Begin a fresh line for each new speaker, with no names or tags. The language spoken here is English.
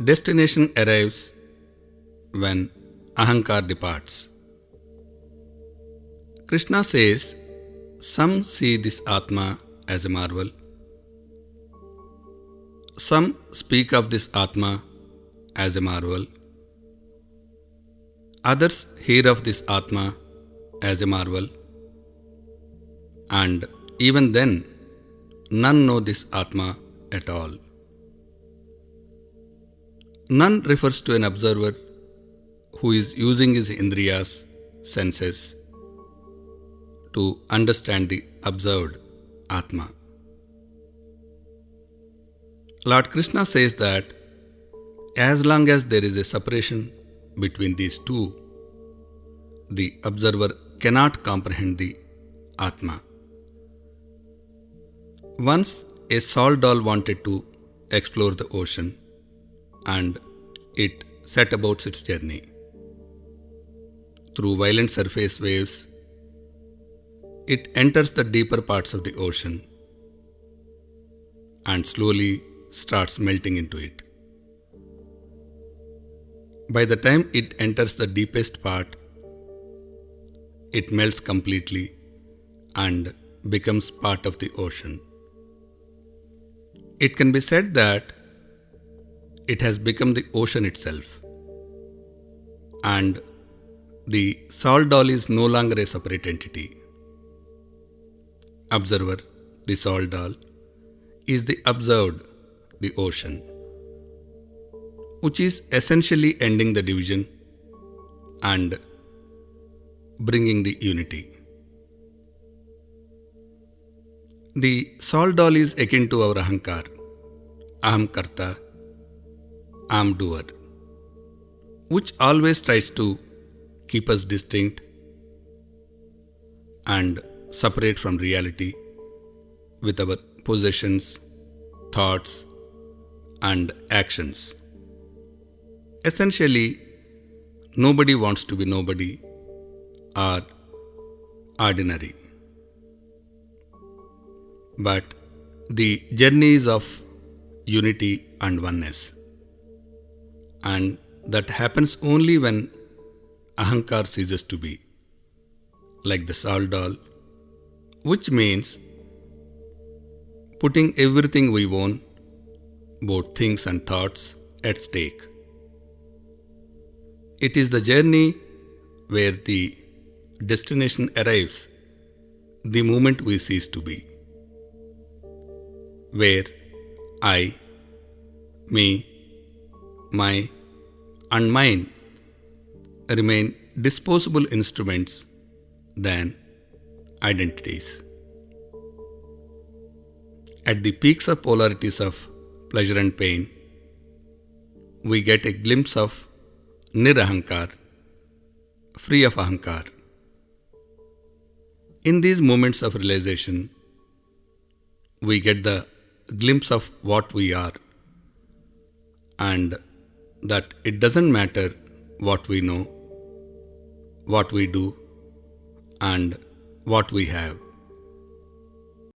Destination arrives when Ahankar departs. Krishna says, some see this Atma as a marvel. Some speak of this Atma as a marvel. Others hear of this Atma as a marvel. And even then, none know this Atma at all. None refers to an observer who is using his indriyas, senses, to understand the observed Atma. Lord Krishna says that as long as there is a separation between these two, the observer cannot comprehend the Atma. Once a salt doll wanted to explore the ocean, and it set about its journey. Through violent surface waves, it enters the deeper parts of the ocean and slowly starts melting into it. By the time it enters the deepest part, it melts completely and becomes part of the ocean. It can be said that it has become the ocean itself, and the salt doll is no longer a separate entity. Observer, the salt doll, is the observed, the ocean, which is essentially ending the division and bringing the unity. The salt doll is akin to our Ahankar, Aham Karta, Aham Doer, which always tries to keep us distinct and separate from reality with our possessions, thoughts, and actions. Essentially, nobody wants to be nobody or ordinary. But the journey is of unity and oneness, and that happens only when Ahankar ceases to be, like the salt doll, which means putting everything we own, both things and thoughts, at stake. It is the journey where the destination arrives the moment we cease to be, where I, me, my, and mine remain disposable instruments than identities. At the peaks of polarities of pleasure and pain, we get a glimpse of Nirahankar, free of Ahankar. In these moments of realization, we get the glimpse of what we are, and that it doesn't matter what we know, what we do, and what we have.